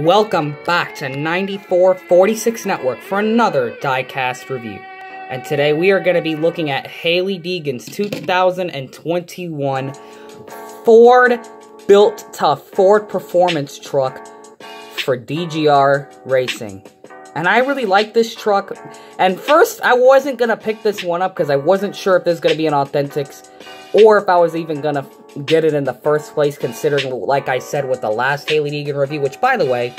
Welcome back to 9446 Network for another diecast review. And today we are going to be looking at Hailie Deegan's 2021 Ford Built Tough Ford Performance Truck for DGR Racing. And I really like this truck. And first, I wasn't going to pick this one up because I wasn't sure if this is going to be an Authentics or if I was even going to get it in the first place, considering, like I said, with the last Hailie Deegan review, which, by the way,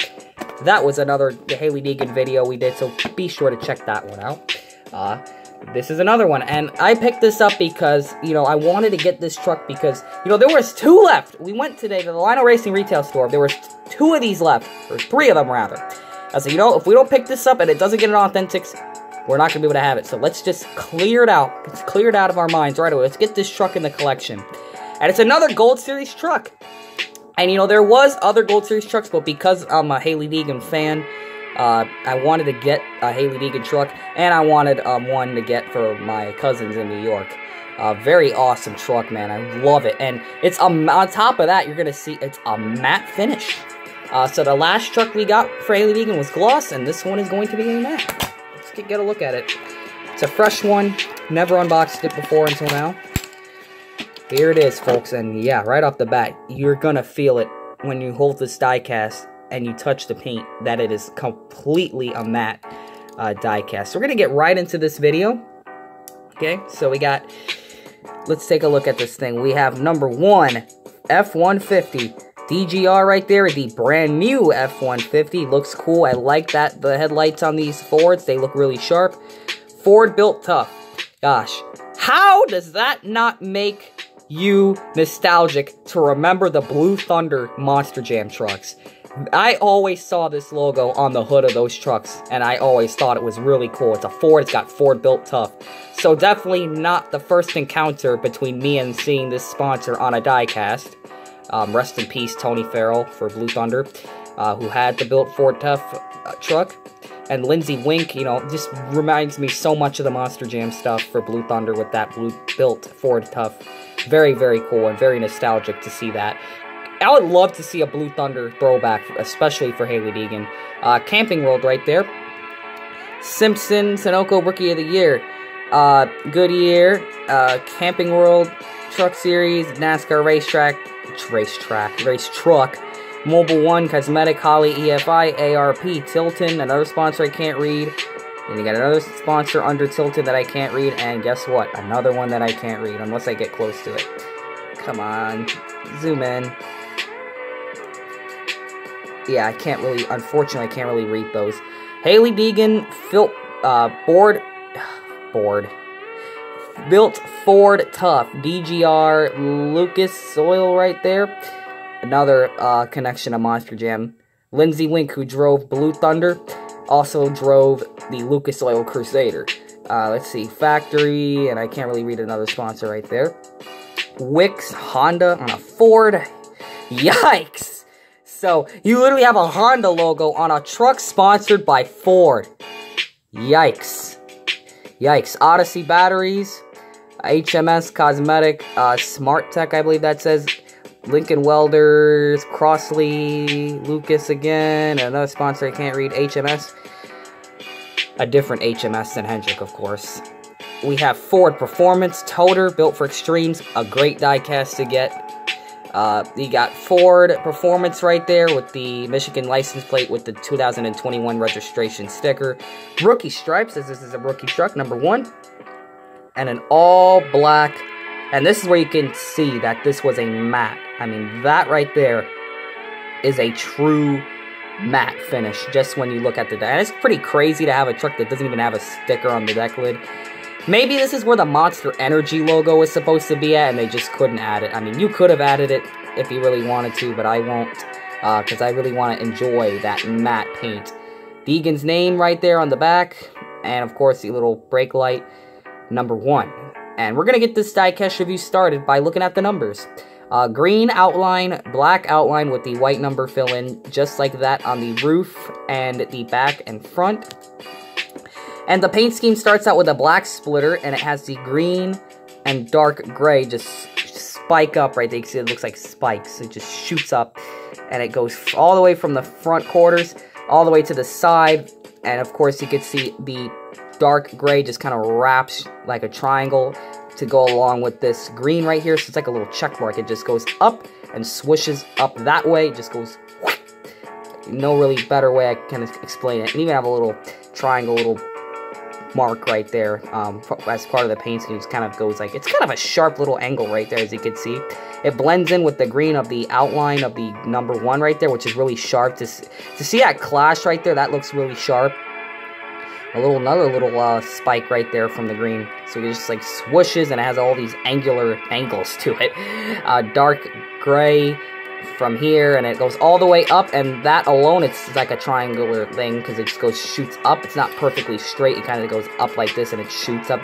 that was another Hailie Deegan video we did, so be sure to check that one out. This is another one, and I picked this up because, I wanted to get this truck because, there was two left. We went today to the Lionel Racing retail store. There was two of these left, or three of them, rather. I said, if we don't pick this up and it doesn't get an Authentics, we're not going to be able to have it. So let's just clear it out. Let's clear it out of our minds right away. Let's get this truck in the collection. And it's another Gold Series truck. And, there was other Gold Series trucks, but because I'm a Hailie Deegan fan, I wanted to get a Hailie Deegan truck, and I wanted one to get for my cousins in New York. Very awesome truck, man. I love it. And it's on top of that, you're going to see it's a matte finish. So the last truck we got for Hailie Deegan was gloss, and this one is going to be a matte. Let's get a look at it. It's a fresh one. Never unboxed it before until now. Here it is, folks, and yeah, right off the bat, you're gonna feel it when you hold this diecast and you touch the paint that it is completely a matte diecast. So we're gonna get right into this video. Okay, so let's take a look at this thing. We have number one, F-150. DGR right there, the brand new F-150. Looks cool. I like that. The headlights on these Fords, they look really sharp. Ford Built Tough. Gosh, how does that not make you nostalgic to remember the Blue Thunder Monster Jam trucks? I always saw this logo on the hood of those trucks, and I always thought it was really cool. It's a Ford. It's got Ford Built Tough. So definitely not the first encounter between me and seeing this sponsor on a diecast. Rest in peace, Tony Farrell for Blue Thunder, who had the built Ford Tough truck. And Lindsay Wink, just reminds me so much of the Monster Jam stuff for Blue Thunder with that built Ford Tough. Very, very cool and very nostalgic to see that. I would love to see a Blue Thunder throwback, especially for Hailie Deegan. Camping World right there. Simpson, Sunoco Rookie of the Year. Goodyear, Camping World, Truck Series, NASCAR Race Truck, Mobile One, Cosmetic, Holly, EFI, ARP, Tilton, another sponsor I can't read. And you got another sponsor under Tilton that I can't read, and guess what? Another one that I can't read unless I get close to it. Come on, zoom in. Yeah, unfortunately, I can't really read those. Hailie Deegan, Built Ford Tough, DGR, Lucas Oil right there. Another connection to Monster Jam. Lindsay Wink, who drove Blue Thunder, also drove the Lucas Oil Crusader. Let's see, Factory, and I can't really read another sponsor right there. Wicks, Honda on a Ford. Yikes! So, you literally have a Honda logo on a truck sponsored by Ford. Yikes. Yikes. Odyssey Batteries, HMS Cosmetic, Smart Tech, I believe that says, Lincoln Welders, Crossley, Lucas again, another sponsor I can't read, HMS. A different HMS than Hendrick, of course. We have Ford Performance, Toter, built for extremes, a great diecast to get. You got Ford Performance right there with the Michigan license plate with the 2021 registration sticker. Rookie stripes, as this is a rookie truck, number one. And an all-black, and this is where you can see that this was a matte. I mean, that right there is a true matte finish, just when you look at the deck. And it's pretty crazy to have a truck that doesn't even have a sticker on the deck lid. Maybe this is where the Monster Energy logo is supposed to be at, and they just couldn't add it. I mean, you could have added it if you really wanted to, but I won't, because I really want to enjoy that matte paint. Deegan's name right there on the back, and of course the little brake light, number one. And we're going to get this diecast review started by looking at the numbers. Green outline, black outline with the white number fill-in, just like that on the roof and the back and front. And the paint scheme starts out with a black splitter, and it has the green and dark gray just spike up right there. You can see it looks like spikes. It just shoots up. and it goes all the way from the front quarters all the way to the side. And of course, you can see the dark gray just kind of wraps like a triangle to go along with this green right here. So it's like a little check mark. It just goes up and swishes up that way. It just goes, no really better way I can explain it. And even have a little triangle, little mark right there as part of the paint scheme. It kind of goes like, it's kind of a sharp little angle right there, as you can see. It blends in with the green of the outline of the number 1 right there, which is really sharp. To see that clash right there, that looks really sharp. Another little spike right there from the green. So it just like swooshes, and it has all these angular angles to it. Dark gray from here, and it goes all the way up, and that alone, it's like a triangular thing, because it just shoots up. It's not perfectly straight. It kind of goes up like this, and it shoots up.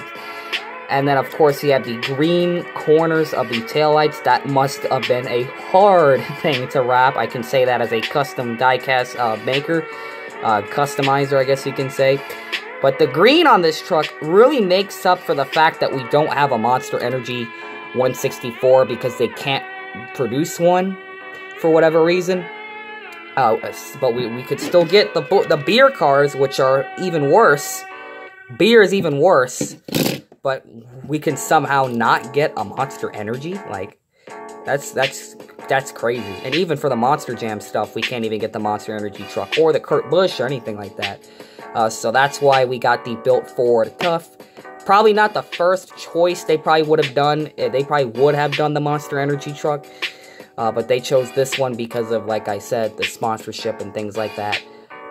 And then, of course, you have the green corners of the taillights. That must have been a hard thing to wrap. I can say that as a custom diecast maker. Customizer, I guess you can say. But the green on this truck really makes up for the fact that we don't have a Monster Energy 164 because they can't produce one for whatever reason. But we could still get the beer cars, which are even worse. Beer is even worse. But we can somehow not get a Monster Energy? Like, that's crazy. And even for the Monster Jam stuff, we can't even get the Monster Energy truck or the Kurt Busch or anything like that. So that's why we got the built Ford Tough. Probably not the first choice they probably would have done. They probably would have done the Monster Energy truck. But they chose this one because of, like I said, the sponsorship and things like that.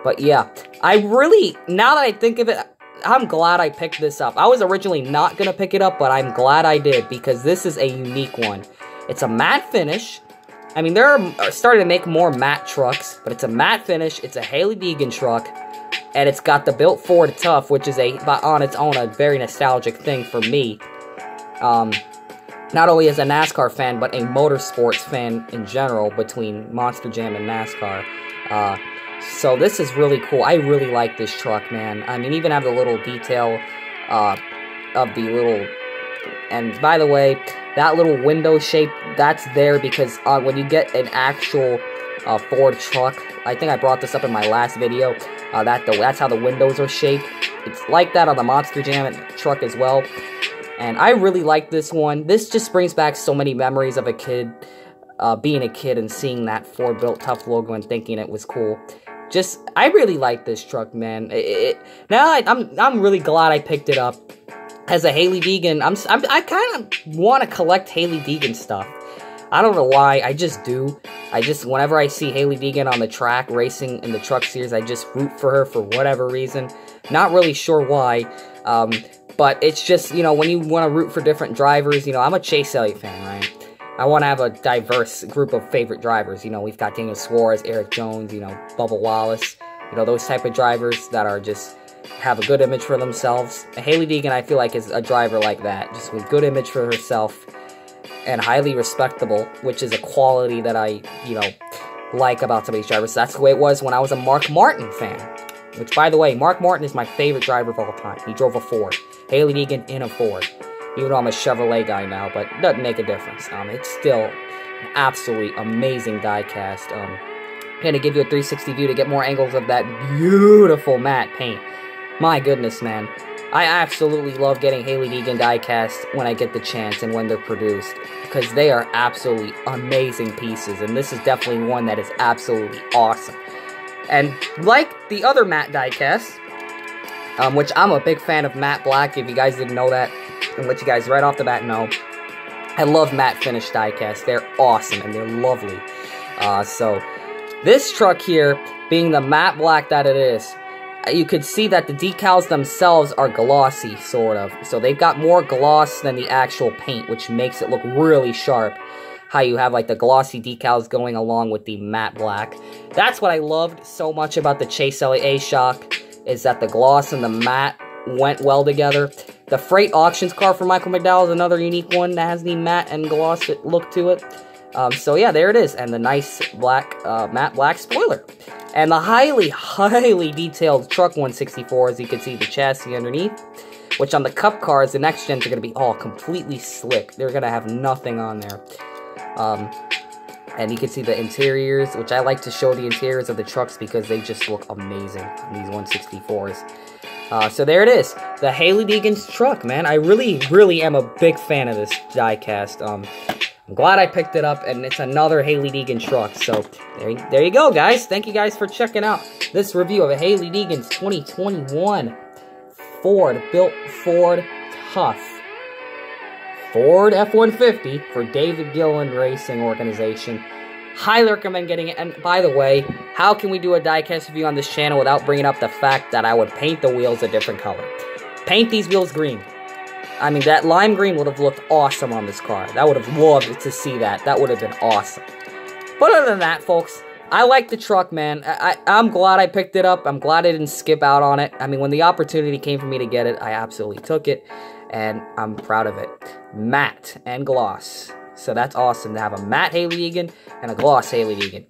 But yeah, I really, now that I think of it, I'm glad I picked this up. I was originally not going to pick it up, but I'm glad I did because this is a unique one. It's a matte finish. I mean, they're starting to make more matte trucks, but it's a matte finish. It's a Hailie Deegan truck, and it's got the built Ford Tough, which is on its own a very nostalgic thing for me. Not only as a NASCAR fan, but a motorsports fan in general between Monster Jam and NASCAR. So this is really cool. I really like this truck, man. I mean, even have the little detail of the little... And by the way, that little window shape, that's there because when you get an actual Ford truck, I think I brought this up in my last video, that's how the windows are shaped. It's like that on the Monster Jam truck as well. And I really like this one. This just brings back so many memories of a kid, being a kid and seeing that Ford Built Tough logo and thinking it was cool. I really like this truck, man. I'm really glad I picked it up. As a Hailie Deegan, I kind of want to collect Hailie Deegan stuff. I don't know why, I just do. Whenever I see Hailie Deegan on the track, racing in the truck series, I just root for her for whatever reason. Not really sure why, but it's just, you know, when you want to root for different drivers, you know, I'm a Chase Elliott fan, right? I want to have a diverse group of favorite drivers. You know, we've got Daniel Suarez, Eric Jones, you know, Bubba Wallace, you know, those type of drivers that are just have a good image for themselves. And Hailie Deegan, I feel like, is a driver like that, just with good image for herself and highly respectable, which is a quality that I, you know, like about some of these drivers. That's the way it was when I was a Mark Martin fan. Which, by the way, Mark Martin is my favorite driver of all time. He drove a Ford. Hailie Deegan in a Ford. Even though I'm a Chevrolet guy now, but it doesn't make a difference. It's still an absolutely amazing diecast. I'm going to give you a 360 view to get more angles of that beautiful matte paint. My goodness, man. I absolutely love getting Hailie Deegan diecast when I get the chance and when they're produced, because they are absolutely amazing pieces, and this is definitely one that is absolutely awesome. And like the other matte diecasts, which I'm a big fan of matte black, if you guys didn't know that, and let you guys right off the bat know, I love matte finish diecasts. They're awesome, and they're lovely. So, this truck here, being the matte black that it is, you could see that the decals themselves are glossy, sort of. So they've got more gloss than the actual paint, which makes it look really sharp. How you have, like, the glossy decals going along with the matte black. That's what I loved so much about the Chase Elliott A-Shock, is that the gloss and the matte went well together. The Freight Auctions car for Michael McDowell is another unique one that has the matte and gloss look to it. So yeah, there it is. And the nice black, matte black spoiler. And the highly detailed truck 164, as you can see the chassis underneath. Which on the Cup cars, the next gens are going to be all completely slick. They're going to have nothing on there. And you can see the interiors, which I like to show the interiors of the trucks because they just look amazing on these 164s. So there it is, the Hailie Deegan's truck, man. I really, really am a big fan of this diecast. I'm glad I picked it up, and it's another Hailie Deegan truck. So there you go, guys. Thank you guys for checking out this review of a Hailie Deegan's 2021 Ford-built Ford Tough Ford F-150 for David Gillen Racing Organization. Highly recommend getting it. And by the way, how can we do a diecast review on this channel without bringing up the fact that I would paint the wheels a different color? Paint these wheels green. I mean, that lime green would have looked awesome on this car. I would have loved to see that. That would have been awesome. But other than that, folks, I like the truck, man. I'm glad I picked it up. I'm glad I didn't skip out on it. I mean, when the opportunity came for me to get it, I absolutely took it. And I'm proud of it. Matte and gloss. So that's awesome to have a matte Hailie Deegan and a gloss Hailie Deegan.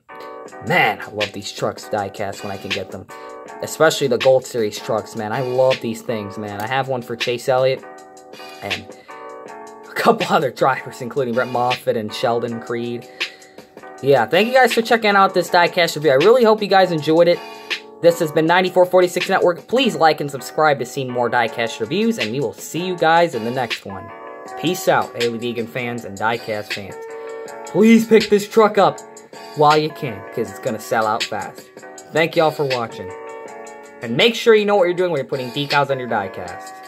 Man, I love these trucks diecast when I can get them. Especially the Gold Series trucks, man. I love these things, man. I have one for Chase Elliott. And a couple other drivers, including Brett Moffitt and Sheldon Creed. Yeah, thank you guys for checking out this diecast review. I really hope you guys enjoyed it. This has been 9446 Network. Please like and subscribe to see more diecast reviews, and we will see you guys in the next one. Peace out, Hailie Deegan fans and diecast fans. Please pick this truck up while you can, because it's going to sell out fast. Thank y'all for watching. And make sure you know what you're doing when you're putting decals on your diecast.